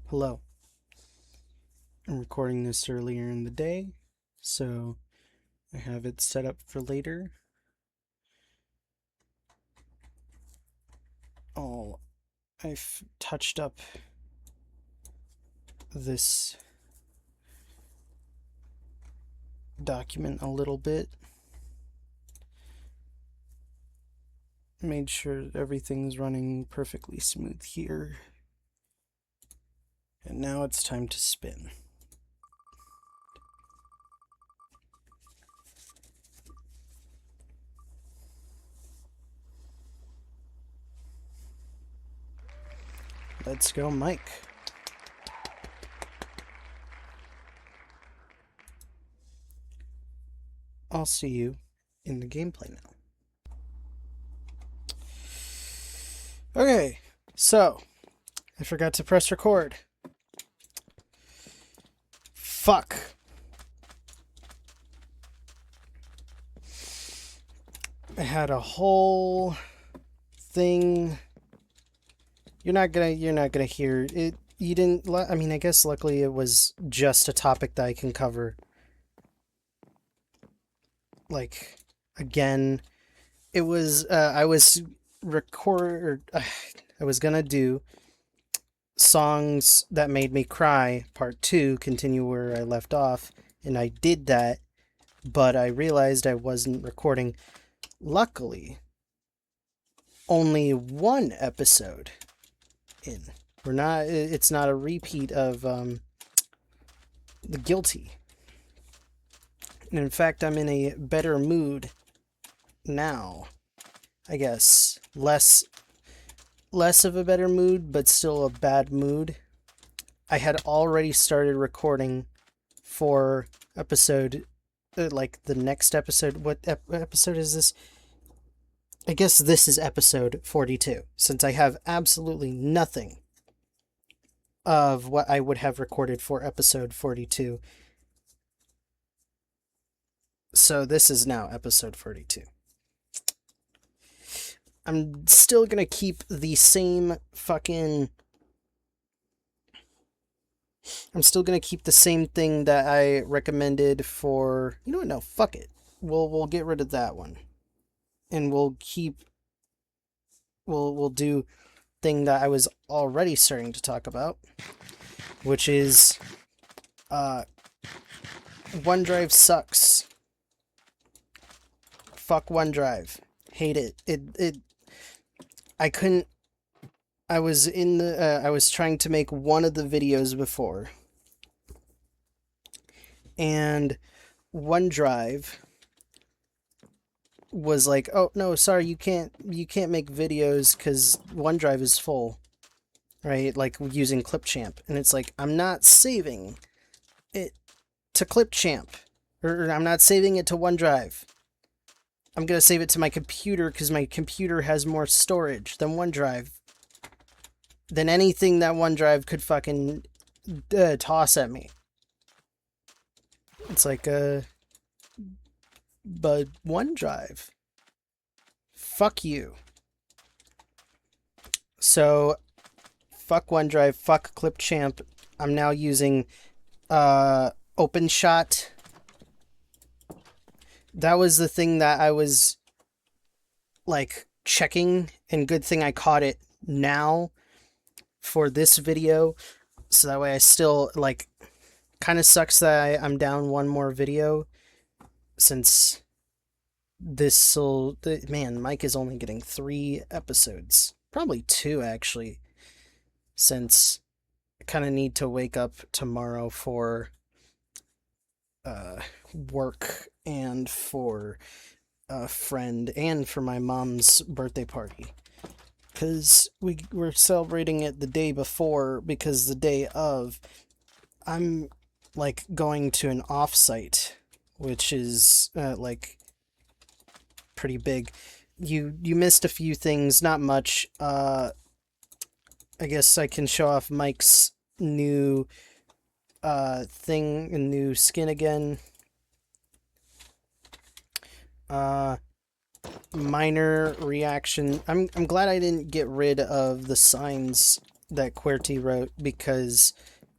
Hello. I'm recording this earlier in the day, so I have it set up for later. I've touched up this document a little bit, made sure everything's running perfectly smooth here, and now it's time to spin. Let's go, Mike. I'll see you in the gameplay now. Okay, so I forgot to press record. Fuck. I had a whole thing. You're not gonna hear it. You didn't. I mean, I guess luckily it was just a topic that I can cover. Like, again, it was. I was I was gonna do songs that made me cry, part 2, continue where I left off, and I did that, but I realized I wasn't recording. Luckily, only one episode in. It's not a repeat of The Guilty. And in fact, I'm in a better mood now. I guess less of a better mood, but still a bad mood. I had already started recording for episode like the next episode. What episode is this? I guess this is episode 42, since I have absolutely nothing of what I would have recorded for episode 42. So this is now episode 42. I'm still gonna keep the same fucking... I'm still gonna keep the same thing that I recommended for... You know what? No, fuck it. We'll get rid of that one. And we'll keep... We'll do thing that I was already starting to talk about, which is OneDrive sucks. Fuck OneDrive. Hate it. I couldn't... I was in the... I was trying to make one of the videos before, and OneDrive was like, oh no, sorry, you can't make videos because OneDrive is full, right? Like using Clipchamp, and it's like, I'm not saving it to Clipchamp, or I'm not saving it to OneDrive. I'm gonna save it to my computer because my computer has more storage than OneDrive, than anything that OneDrive could fucking toss at me. It's like, but OneDrive, fuck you. So, fuck OneDrive, fuck Clipchamp. I'm now using OpenShot. That was the thing that I was like checking, and good thing I caught it now for this video, so that way I still, like, kind of sucks that I'm down one more video, since man, Mike is only getting 3 episodes, probably 2 actually, since I kind of need to wake up tomorrow for work and for a friend and for my mom's birthday party, because we were celebrating it the day before, because the day of I'm like going to an offsite, which is like pretty big. You missed a few things, not much. I guess I can show off Mike's new thing, a new skin again. Minor reaction. I'm glad I didn't get rid of the signs that QWERTY wrote, because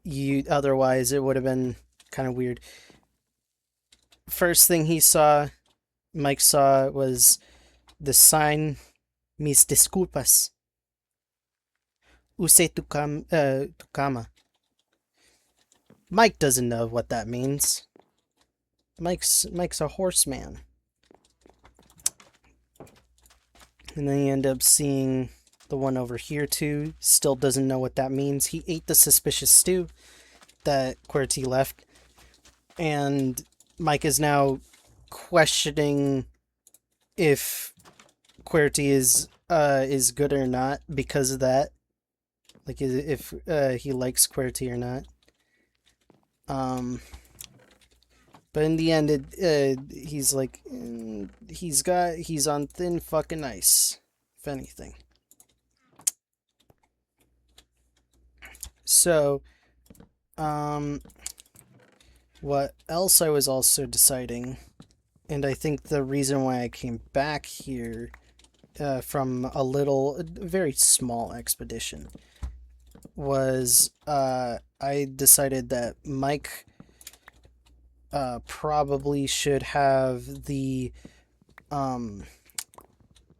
you otherwise it would have been kind of weird. First thing Mike saw, was the sign, mis disculpas, use tu cama. Mike doesn't know what that means. Mike's a horseman. And then you end up seeing the one over here too. Still doesn't know what that means. He ate the suspicious stew that QWERTY left. And Mike is now questioning if QWERTY is good or not because of that. Like, if he likes QWERTY or not. But in the end, he's like, he's on thin fucking ice, if anything. So, what else I was also deciding, and I think the reason why I came back here from a very small expedition, was I decided that Mike probably should have the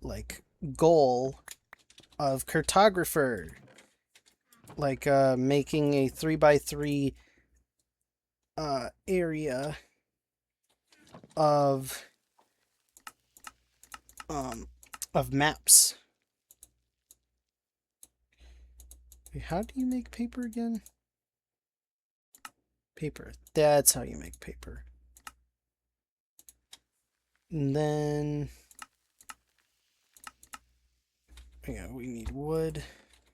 like goal of cartographer, like making a 3x3 area of maps. Wait, how do you make paper again? Paper. That's how you make paper. And then, yeah, we need wood.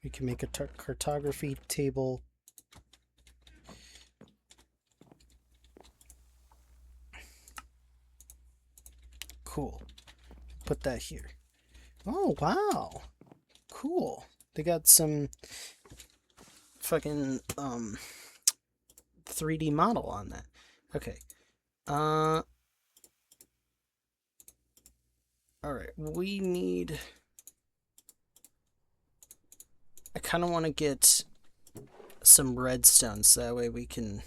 We can make a cartography table. Cool. Put that here. Oh, wow. Cool. They got some fucking 3D model on that. Okay. Alright, we need... I kind of want to get some redstone so that way we can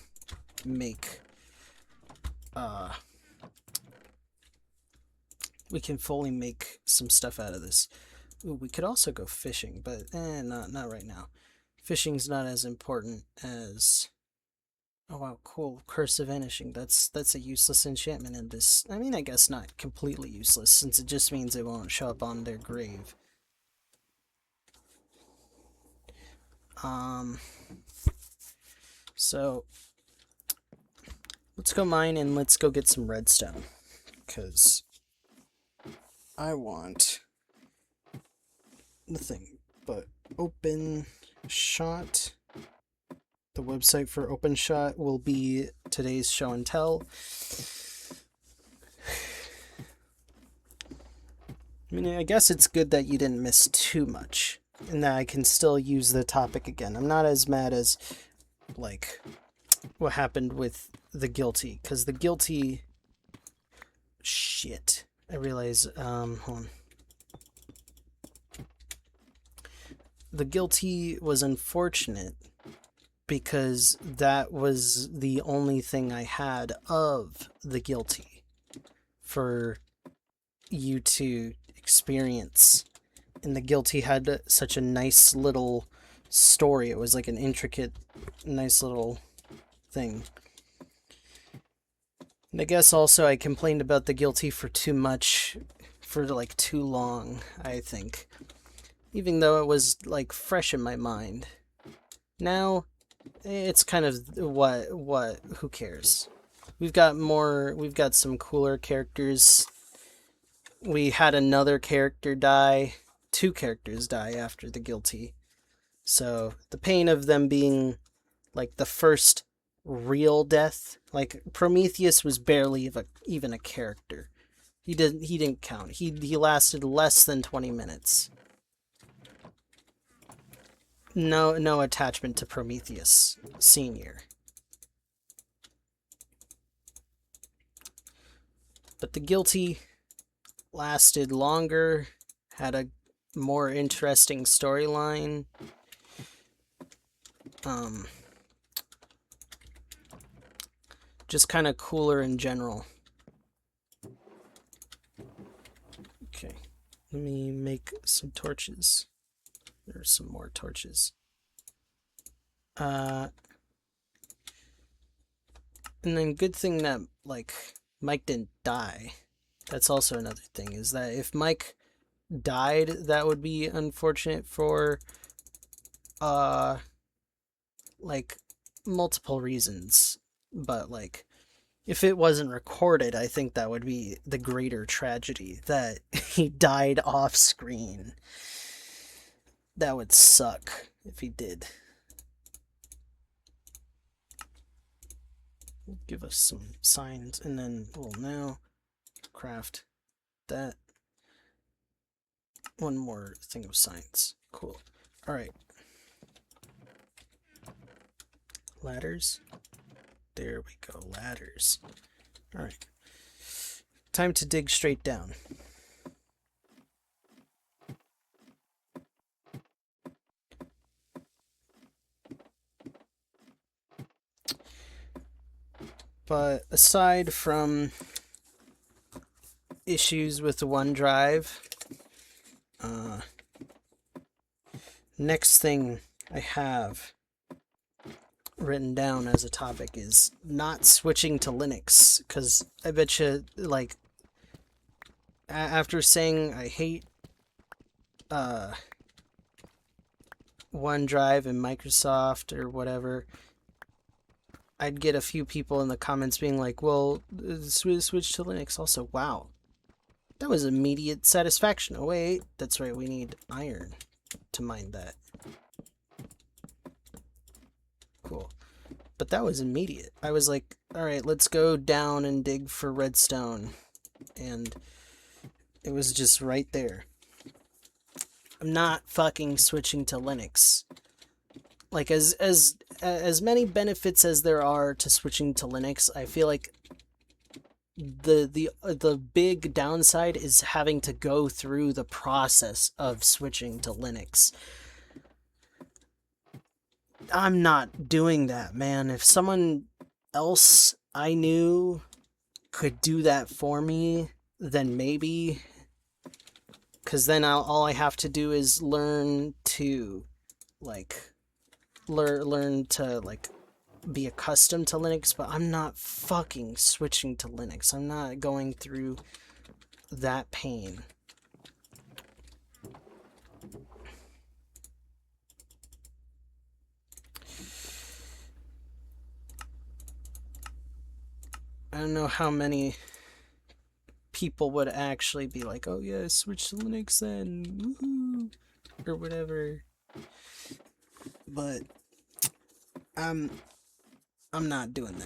make... we can fully make some stuff out of this. Ooh, we could also go fishing, but not right now. Fishing's not as important as... Oh wow, cool. Curse of Vanishing. That's a useless enchantment in this. I mean, I guess not completely useless, since it just means it won't show up on their grave. So let's go mine and let's go get some redstone, because I want nothing but open shot. The website for OpenShot will be today's show and tell. I mean, I guess it's good that you didn't miss too much, and that I can still use the topic again. I'm not as mad as, like, what happened with The Guilty, because The Guilty... Shit. I realize, hold on. The Guilty was unfortunate, because that was the only thing I had of The Guilty for you to experience. And The Guilty had such a nice little story. It was like an intricate, nice little thing. And I guess also I complained about The Guilty for too much, for like too long, I think. Even though it was like fresh in my mind. Now, it's kind of who cares? We've got some cooler characters. We had another character die. 2 characters die after The Guilty. So, the pain of them being, like, the first real death. Like, Prometheus was barely even a character. He didn't count. He lasted less than 20 minutes. No attachment to Prometheus Senior. But The Guilty lasted longer, had a more interesting storyline. just kind of cooler in general. Okay, let me make some torches. There's some more torches. And then good thing that, like, Mike didn't die. That's also another thing, is that if Mike died, that would be unfortunate for, like, multiple reasons. But, like, if it wasn't recorded, I think that would be the greater tragedy, that he died off screen. That would suck if he did. Give us some signs, and then we'll now craft that. One more thing of signs. Cool. Alright. Ladders. There we go, ladders. Alright. Time to dig straight down. But aside from issues with the OneDrive, next thing I have written down as a topic is not switching to Linux, because I bet you, like, after saying I hate OneDrive and Microsoft or whatever, I'd get a few people in the comments being like, well, switch to Linux also. Wow. That was immediate satisfaction. Oh, wait. That's right. We need iron to mine that. Cool. But that was immediate. I was like, alright, let's go down and dig for redstone. And it was just right there. I'm not fucking switching to Linux. Like, as many benefits as there are to switching to Linux, I feel like the big downside is having to go through the process of switching to Linux. I'm not doing that, man. If someone else I knew could do that for me, then maybe. Because then all I have to do is learn to, like, learn to, like, be accustomed to Linux, but I'm not fucking switching to Linux. I'm not going through that pain. I don't know how many people would actually be like, oh yeah, switch to Linux then, woohoo, or whatever. But I'm not doing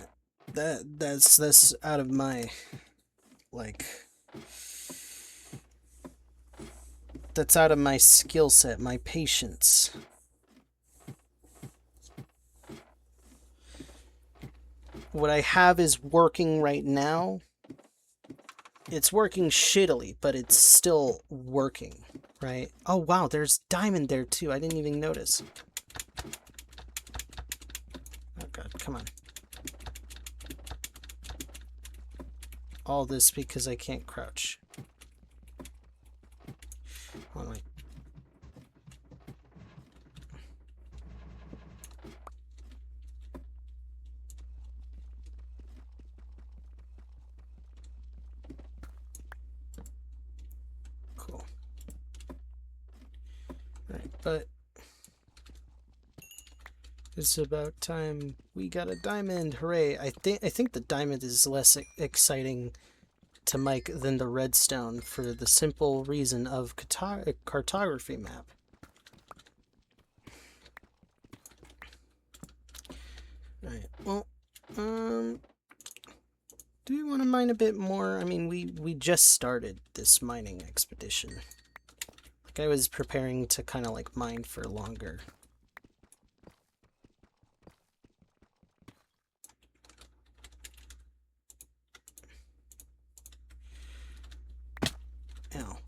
that. That's out of my, like, that's out of my skill set, my patience. What I have is working right now. It's working shittily, but it's still working, right? Oh wow, there's diamond there too. I didn't even notice. Oh god, come on. All this because I can't crouch. Hold on, wait. Cool. Alright, but it's about time we got a diamond. Hooray. I think the diamond is less exciting to Mike than the redstone, for the simple reason of cartography map. Alright, well, do we want to mine a bit more? I mean, we just started this mining expedition. Like, I was preparing to kind of, like, mine for longer. Ow.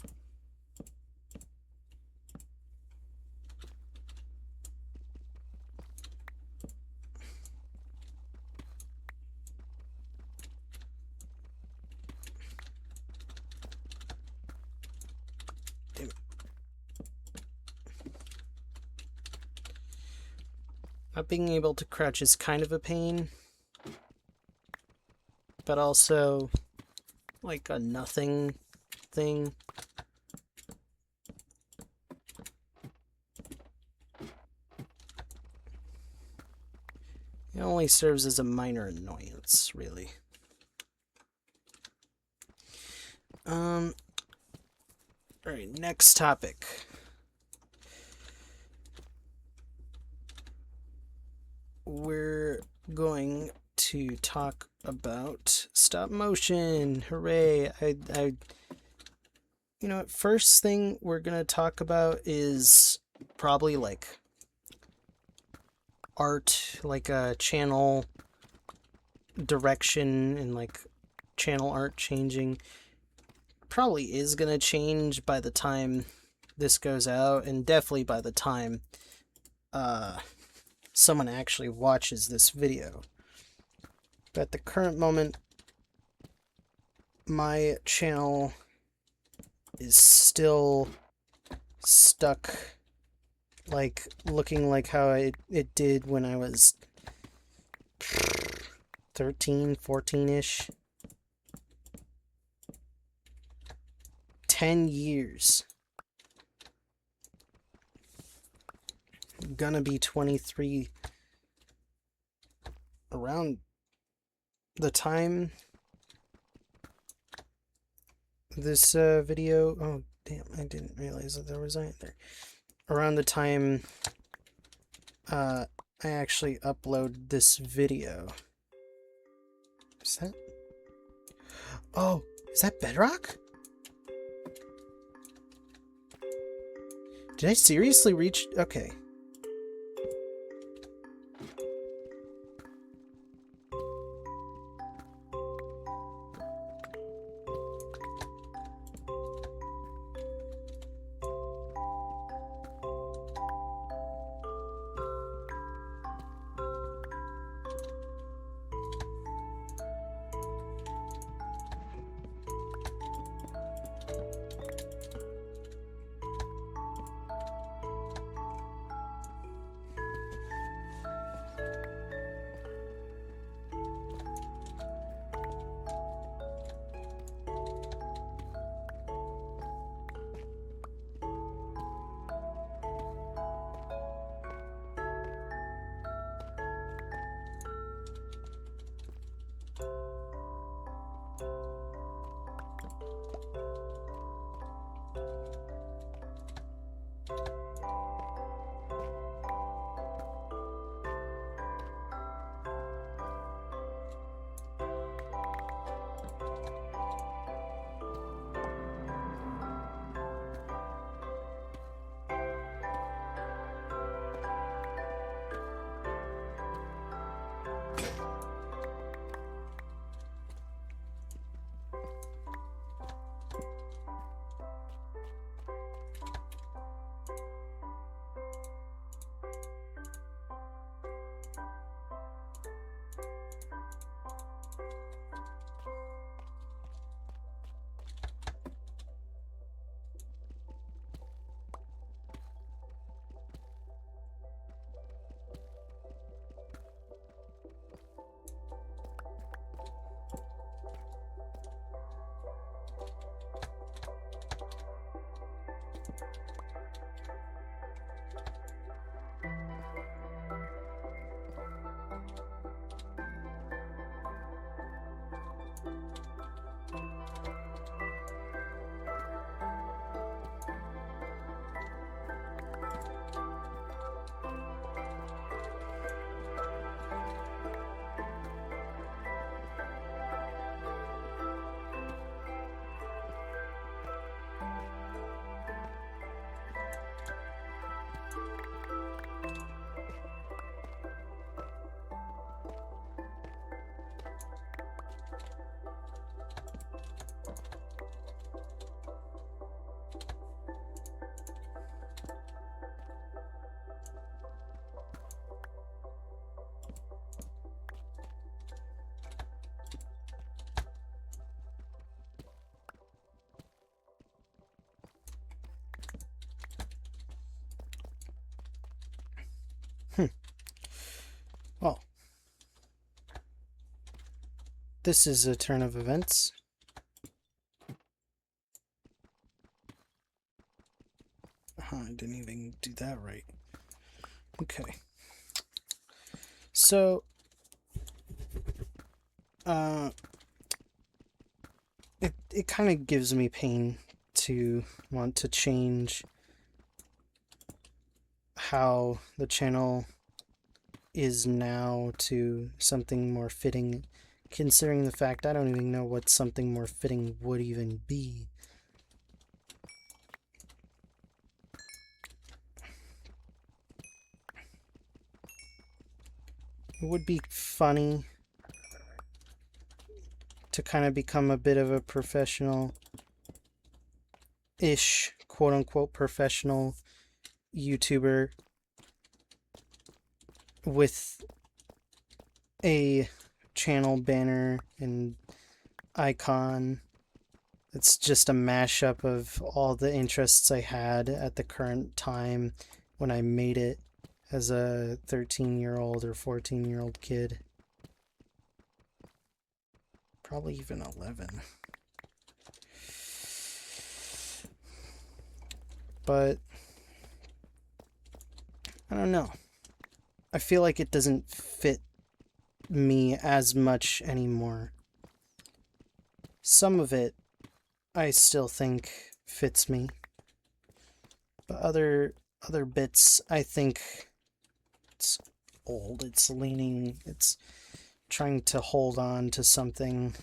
Not being able to crouch is kind of a pain, but also like a nothing thing. It only serves as a minor annoyance, really. Alright, next topic. We're going to talk about stop motion. Hooray! You know what? First thing we're gonna talk about is probably like art, like a channel direction and like channel art changing. Probably is gonna change by the time this goes out, and definitely by the time someone actually watches this video. But at the current moment, my channel is still stuck, like, looking like how it did when I was 13, 14-ish. 10 years. I'm gonna be 23 around the time this video... Oh, damn, I didn't realize that there was either. Around the time I actually upload this video. Is that... Oh, is that bedrock? Did I seriously reach... Okay. This is a turn of events. I didn't even do that right. Okay. So, it kind of gives me pain to want to change how the channel is now to something more fitting, considering the fact I don't even know what something more fitting would even be. It would be funny to kind of become a bit of a professional-ish, quote-unquote professional YouTuber with a channel banner and icon. It's just a mashup of all the interests I had at the current time when I made it as a 13-year-old or 14-year-old kid. Probably even 11. But I don't know. I feel like it doesn't fit me as much anymore. Some of it I still think fits me, but other bits I think it's old. It's leaning. It's trying to hold on to something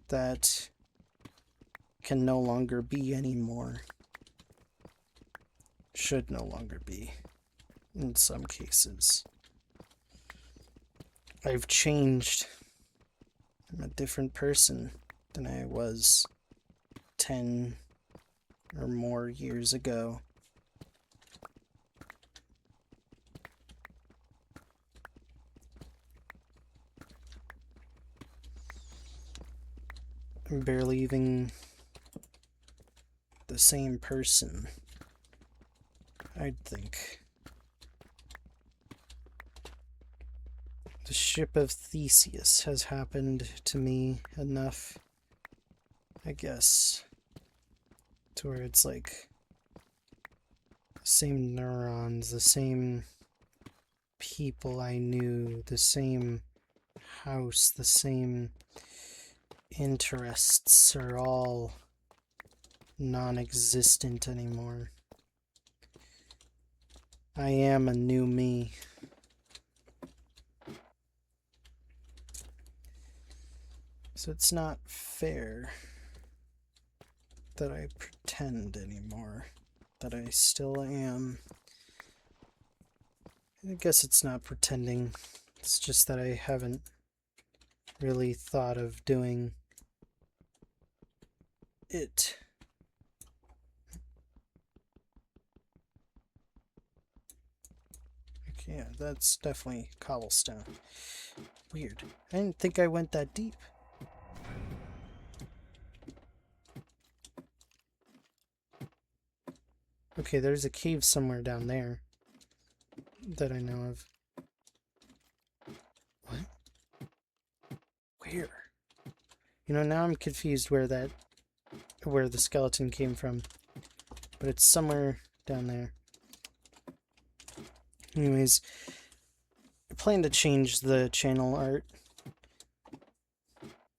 that can no longer be anymore. Should no longer be in some cases. I've changed. I'm a different person than I was 10 or more years ago. I'm barely even the same person, I'd think. The ship of Theseus has happened to me enough, I guess, to where it's like the same neurons, the same people I knew, the same house, the same interests are all non-existent anymore. I am a new me. So it's not fair that I pretend anymore that I still am. I guess it's not pretending. It's just that I haven't really thought of doing it. Okay, yeah, that's definitely cobblestone. Weird. I didn't think I went that deep. Okay, there's a cave somewhere down there that I know of. What? Where? You know, now I'm confused where the skeleton came from. But it's somewhere down there. Anyways, I plan to change the channel art.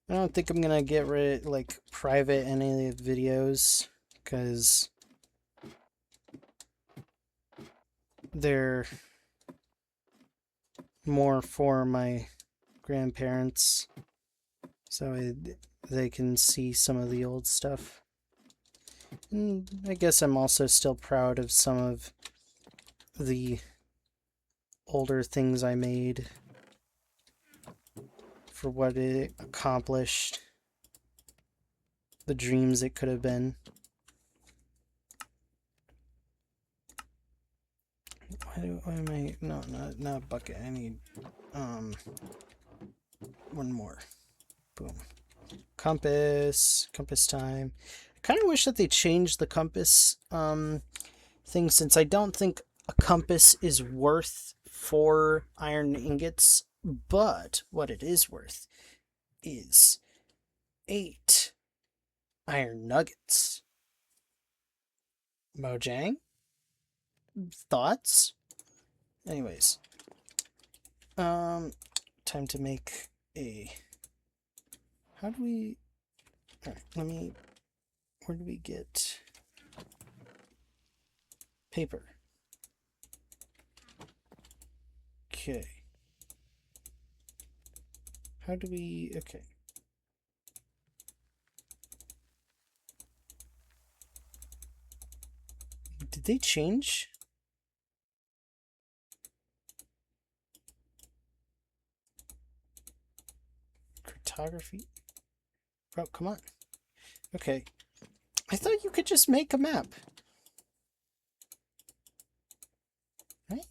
I don't think I'm gonna get rid, like, private any of the videos, because they're more for my grandparents, so they can see some of the old stuff. And I guess I'm also still proud of some of the older things I made for what it accomplished, the dreams it could have been. Why am I... No, not a bucket. I need, one more. Boom. Compass time. I kind of wish that they changed the compass, thing, since I don't think a compass is worth 4 iron ingots, but what it is worth is 8 iron nuggets. Mojang? Thoughts? Anyways. Time to make a... How do we... Alright, let me... Where do we get... Paper? Okay. How do we... Okay. Did they change? Cartography? Bro, come on. Okay. I thought you could just make a map. Right?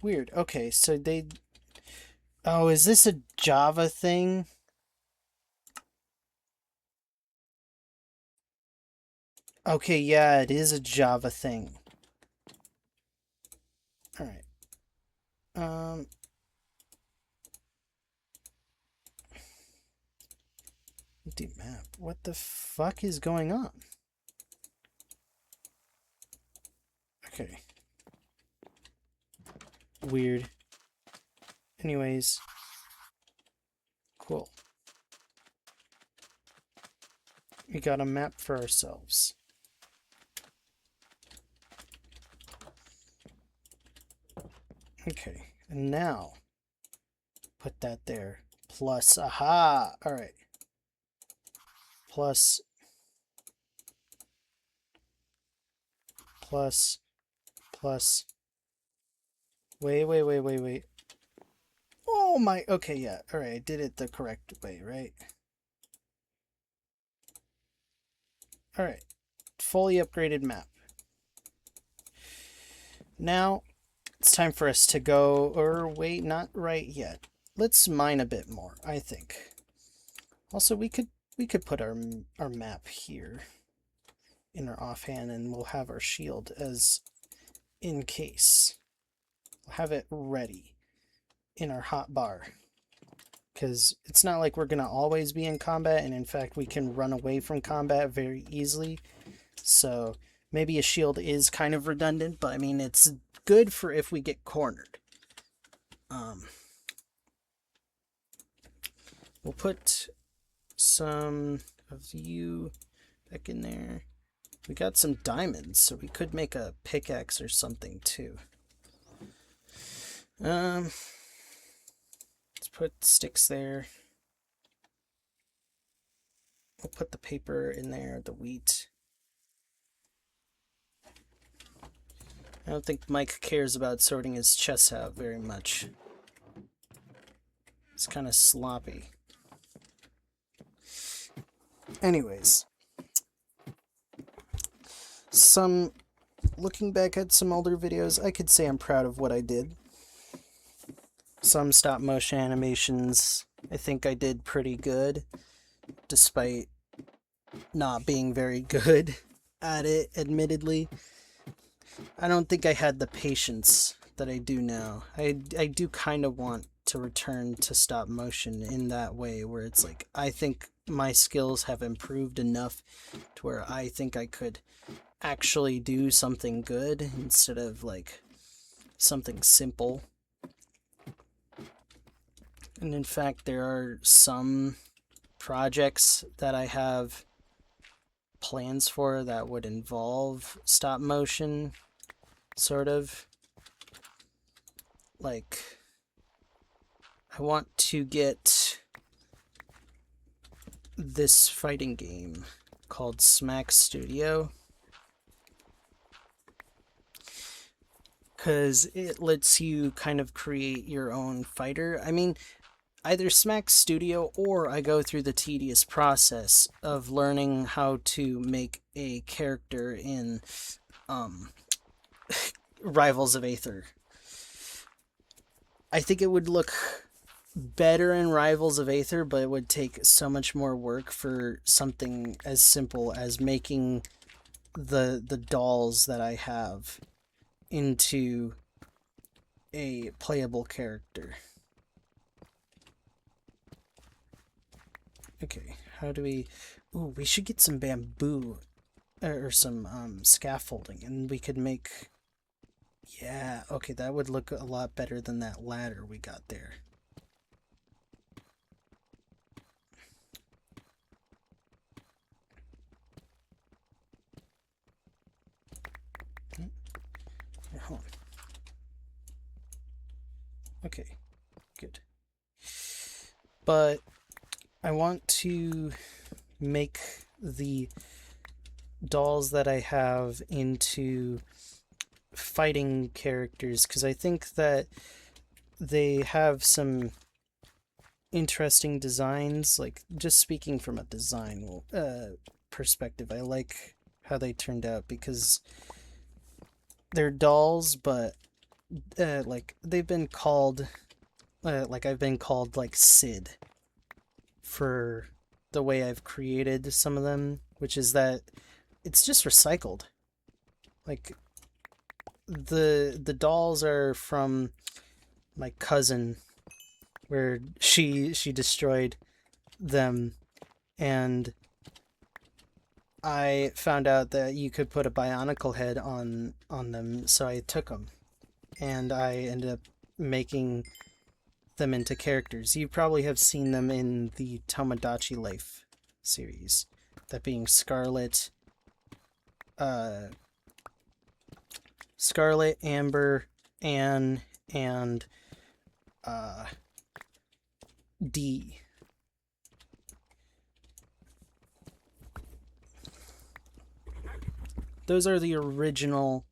Weird. Okay, so they... Oh, is this a Java thing? Okay, yeah, it is a Java thing. Alright. Empty map. What the fuck is going on? Okay. Weird. Anyways. Cool. We got a map for ourselves. Okay, and now put that there. Plus, aha! Alright. Plus. Wait. Oh my, okay, yeah. Alright, I did it the correct way, right? Alright. Fully upgraded map. Now, it's time for us to go, or wait, not right yet. Let's mine a bit more, I think. Also, we could put our map here in our offhand, and we'll have our shield as in case. We'll have it ready in our hotbar, because it's not like we're going to always be in combat, and in fact we can run away from combat very easily. So maybe a shield is kind of redundant, but I mean it's good for if we get cornered. We'll put some of you back in there. We got some diamonds, so we could make a pickaxe or something too. Let's put sticks there. We'll put the paper in there, the wheat. I don't think Mike cares about sorting his chests out very much. It's kind of sloppy. Anyways. Looking back at some older videos, I could say I'm proud of what I did. Some stop motion animations, I think I did pretty good, despite not being very good at it, admittedly. I don't think I had the patience that I do now. I do kind of want to return to stop motion in that way, where it's like, I think my skills have improved enough to where I think I could actually do something good instead of like something simple. And in fact, there are some projects that I have plans for that would involve stop motion, sort of. Like, I want to get this fighting game called Smack Studio, because it lets you kind of create your own fighter. I mean, either Smack Studio or I go through the tedious process of learning how to make a character in Rivals of Aether. I think it would look better in Rivals of Aether, but it would take so much more work for something as simple as making the dolls that I have into a playable character. Okay, how do we... Ooh, we should get some bamboo or some scaffolding, and we could make... Yeah, okay, that would look a lot better than that ladder we got there. Hold on. Okay, good. But I want to make the dolls that I have into fighting characters, because I think that they have some interesting designs. Like, just speaking from a design perspective, I like how they turned out, because they're dolls, but like they've been called like I've been called like Sid for the way I've created some of them, which is that it's just recycled. Like, the dolls are from my cousin, where she destroyed them, and I found out that you could put a bionicle head on them, so I took them and I ended up making them into characters. You probably have seen them in the Tomodachi Life series, that being Scarlet, Amber, Anne, and D. Those are the original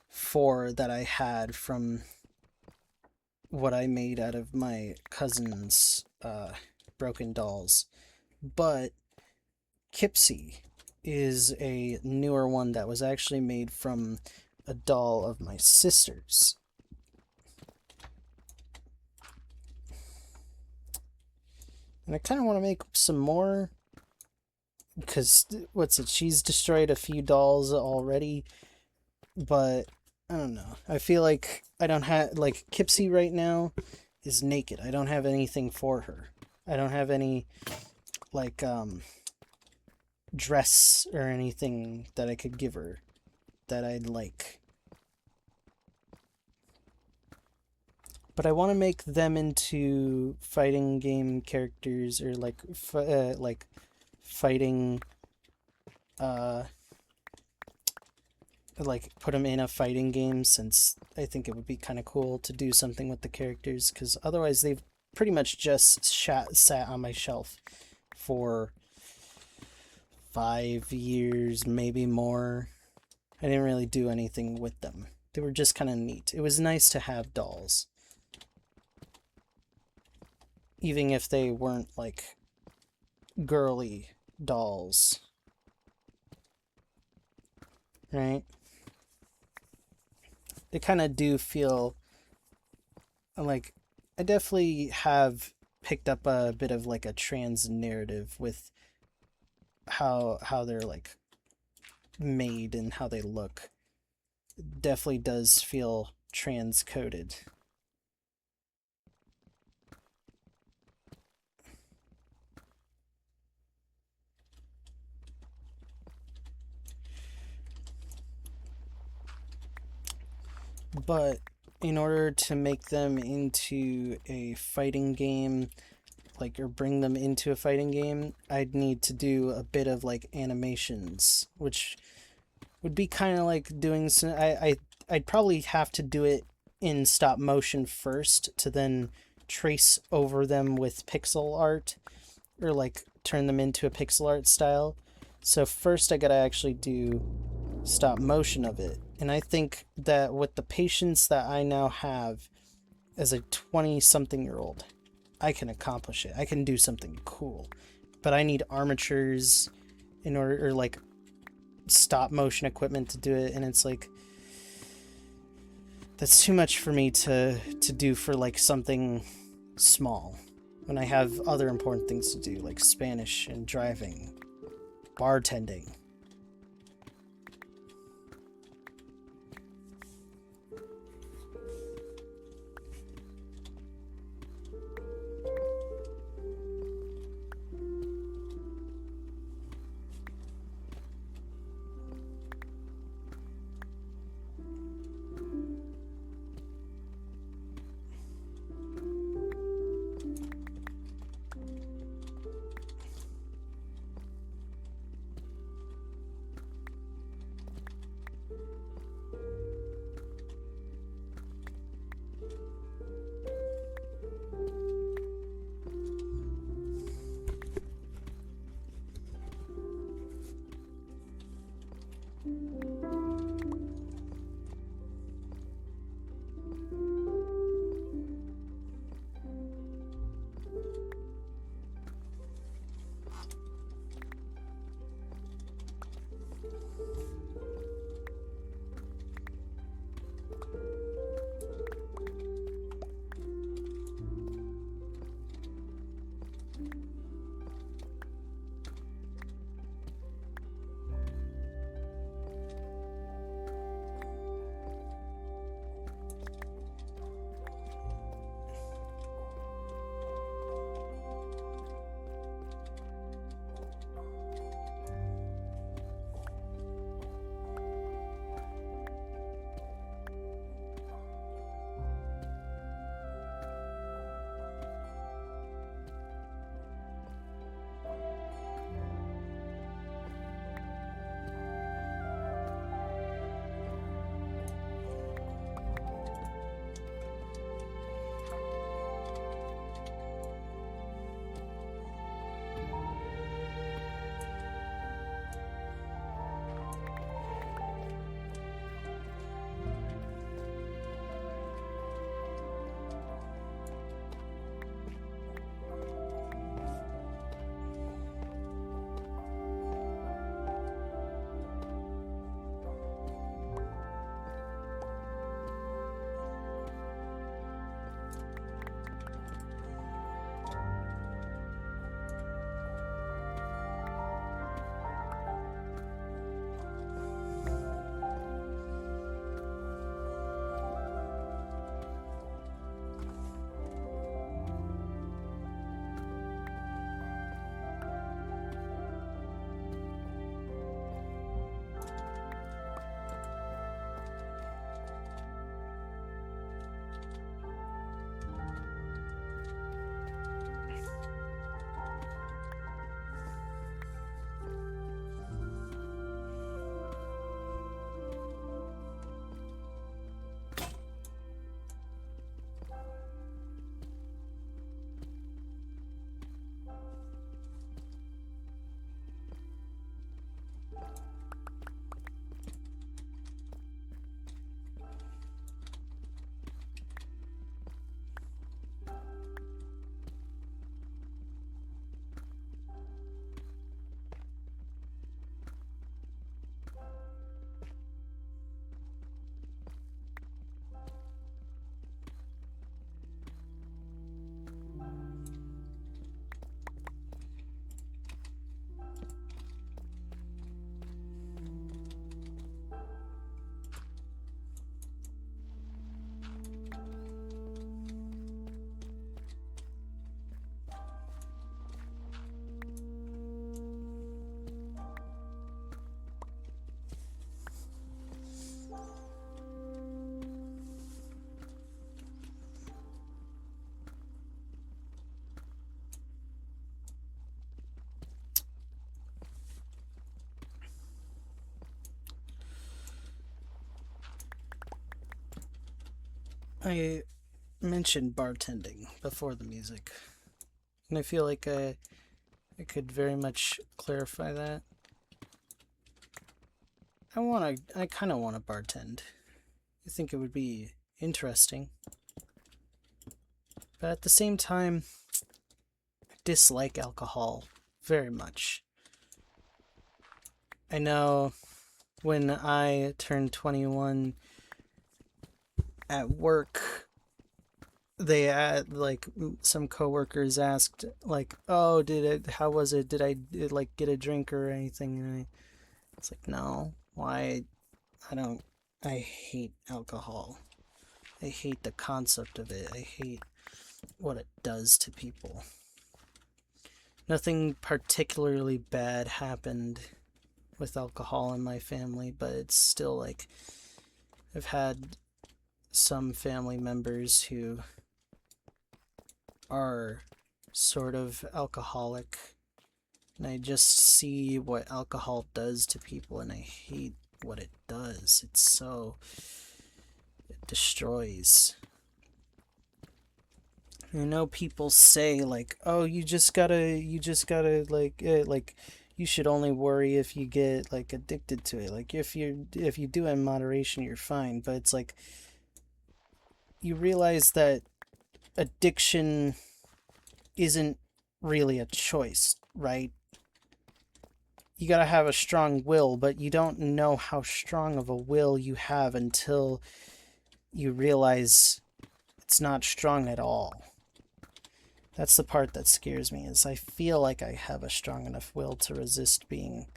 4 that I had from what I made out of my cousin's broken dolls. But Kipsy is a newer one that was actually made from a doll of my sister's. And I kind of want to make some more, because she's destroyed a few dolls already, but I don't know. I feel like I don't have, like, Kipsy right now is naked. I don't have anything for her. I don't have any, like, dress or anything that I could give her that I'd like. But I want to make them into fighting game characters, or like fighting, like put them in a fighting game, since I think it would be kind of cool to do something with the characters, because otherwise they've pretty much just sat on my shelf for 5 years, maybe more. I didn't really do anything with them. They were just kind of neat. It was nice to have dolls, even if they weren't like girly dolls, right? They kind of do feel like, I definitely have picked up a bit of like a trans narrative with how they're like made and how they look. It definitely does feel trans coded. But in order to make them into a fighting game, like, or bring them into a fighting game, I'd need to do a bit of like animations, which would be kind of like doing some, I'd probably have to do it in stop motion first, to then trace over them with pixel art, or like turn them into a pixel art style. So first I gotta actually do stop motion of it. And I think that with the patience that I now have as a 20-something-year-old, I can accomplish it. I can do something cool. But I need armatures in order, or like stop motion equipment to do it, and it's like, that's too much for me to do for like something small, when I have other important things to do, like Spanish and driving, bartending. I mentioned bartending before the music, and I feel like I could very much clarify that. I kind of want to bartend. I think it would be interesting. But at the same time, I dislike alcohol very much. I know when I turned 21 at work, they like some coworkers asked like, "Oh, how was it? Did I like get a drink or anything?" And it's like, "No. Why? I don't I hate alcohol. I hate the concept of it. I hate what it does to people. Nothing particularly bad happened with alcohol in my family, but it's still like I've had some family members who are sort of alcoholic, and I just see what alcohol does to people, and I hate what it does. It destroys. You know, people say like, "Oh, you just gotta like, you should only worry if you get like addicted to it. Like, if you do it in moderation, you're fine." But it's like you realize that addiction isn't really a choice, right? You gotta have a strong will, but you don't know how strong of a will you have until you realize it's not strong at all. That's the part that scares me, is I feel like I have a strong enough will to resist being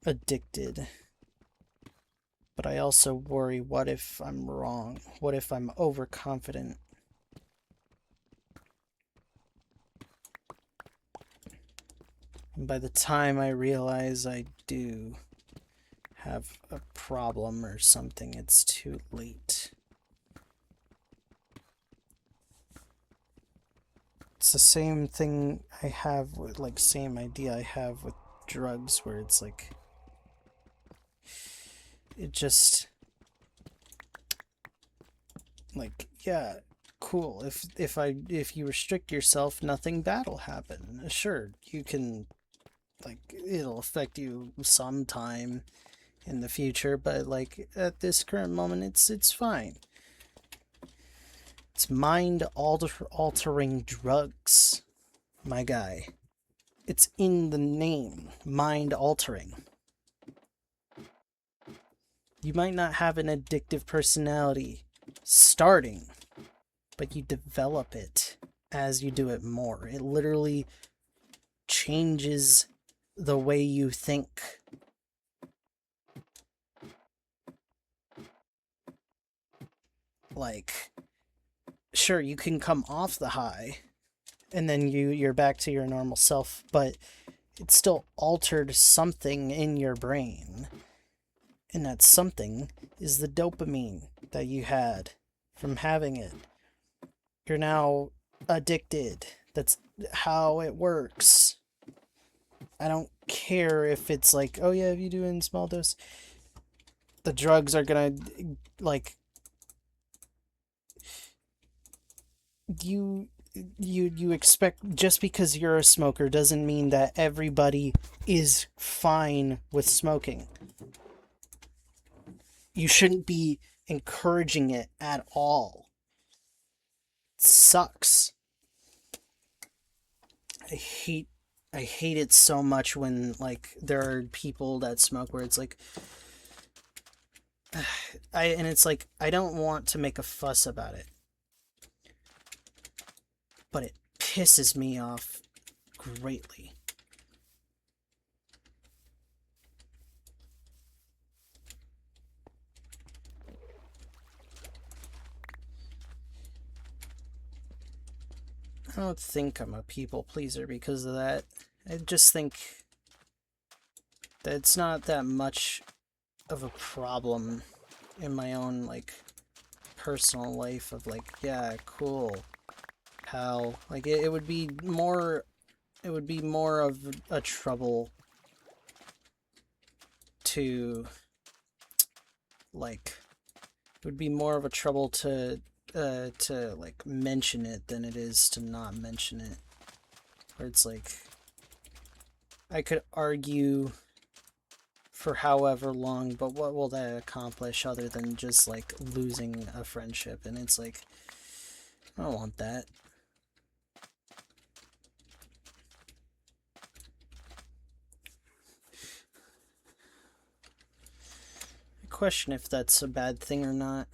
addicted. But I also worry, what if I'm wrong? What if I'm overconfident? And by the time I realize I do have a problem or something, it's too late. It's the same thing I have with, like, same idea I have with drugs, where it's like, it just, like, yeah, cool. If you restrict yourself, nothing bad will happen. Sure, you can, like, it'll affect you sometime in the future, but like at this current moment, it's fine. It's altering drugs, my guy. It's in the name, mind altering. You might not have an addictive personality starting, but you develop it as you do it more. It literally changes the way you think. Like, sure, you can come off the high and then you're back to your normal self, but it still altered something in your brain. And that something is the dopamine that you had from having it. You're now addicted. That's how it works. I don't care if it's like, oh yeah, if you do it in small dose, the drugs are gonna, like, you expect, just because you're a smoker doesn't mean that everybody is fine with smoking. You shouldn't be encouraging it at all. It sucks. I hate I hate it so much when, like, there are people that smoke where it's like, it's like, I don't want to make a fuss about it, but it pisses me off greatly. I don't think I'm a people pleaser because of that. I just think that it's not that much of a problem in my own, like, personal life of, like, yeah, cool, pal. Like, it would be more of a trouble to, like, It would be more of a trouble to like mention it than it is to not mention it. Where it's like I could argue for however long, but what will that accomplish other than just like losing a friendship? And it's like, I don't want that. I question if that's a bad thing or not.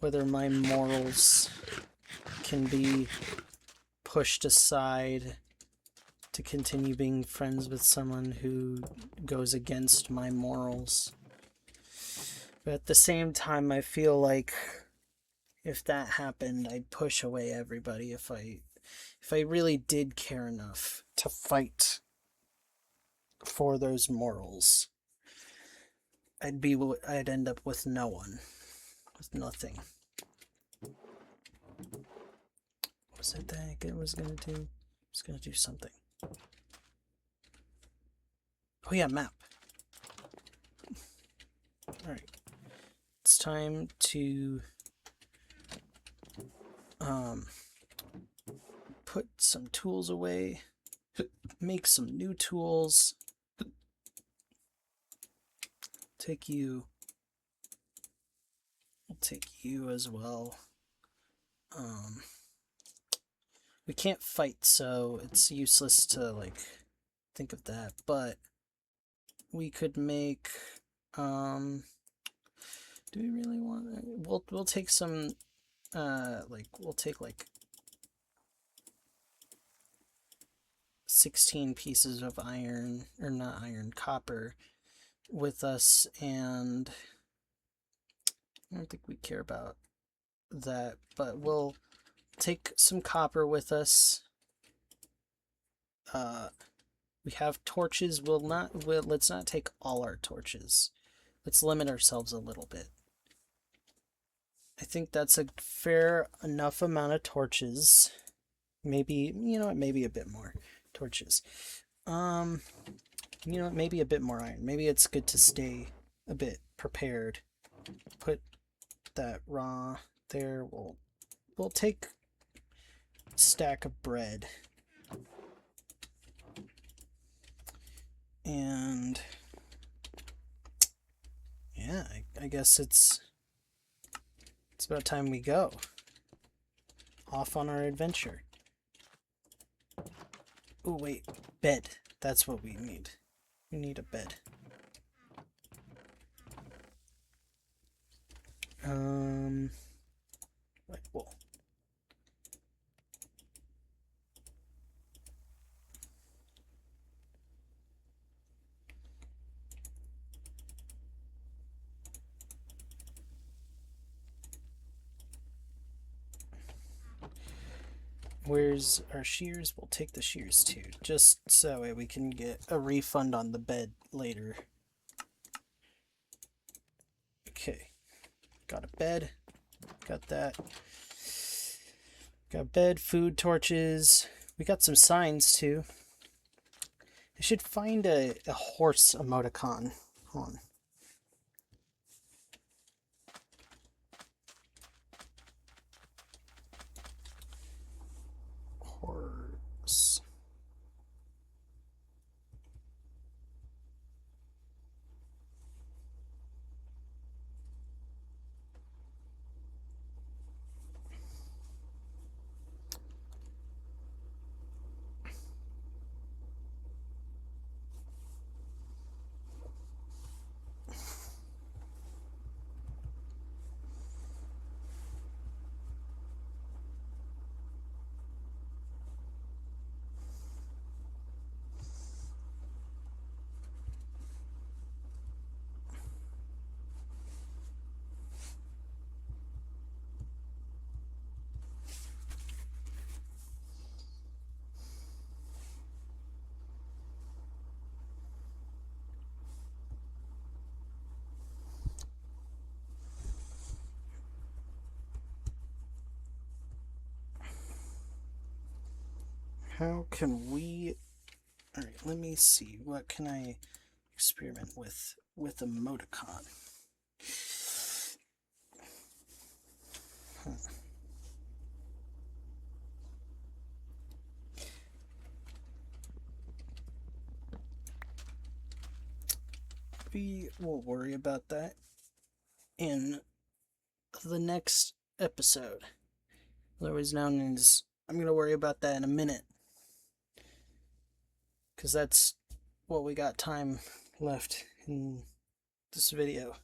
Whether my morals can be pushed aside to continue being friends with someone who goes against my morals. But at the same time, I feel like if that happened, I'd push away everybody if I really did care enough to fight for those morals. I'd end up with no one, with nothing. What was it that it was gonna do? It was gonna do something. Oh yeah, map. Alright. It's time to put some tools away, make some new tools. I'll take you as well. We can't fight, so it's useless to like think of that, but we could make do we really want we'll take some we'll take like 16 pieces of iron, or not iron, copper with us, and I don't think we care about that, but we'll take some copper with us. We have torches. Let's not take all our torches. Let's limit ourselves a little bit. I think that's a fair enough amount of torches. Maybe, maybe a bit more torches. Maybe a bit more iron. Maybe it's good to stay a bit prepared. Put that raw there. We'll take a stack of bread. And yeah, I guess it's about time we go off on our adventure. Oh wait, bed. That's what we need. We need a bed. Right, well. Where's our shears? We'll take the shears too, just so we can get a refund on the bed later. Okay, got a bed, got that. Got bed, food, torches. We got some signs too. I should find a horse emoticon. Hold on. Horse. How can we... Alright, let me see. What can I experiment with emoticon? we'll worry about that in the next episode. Otherwise known as, I'm going to worry about that in a minute. Because that's what we got time left in this video.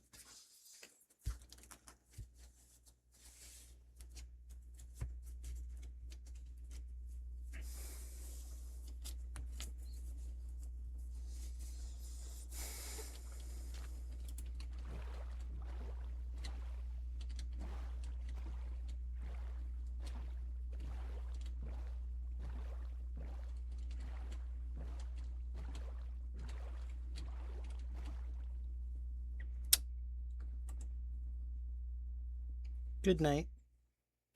Good night.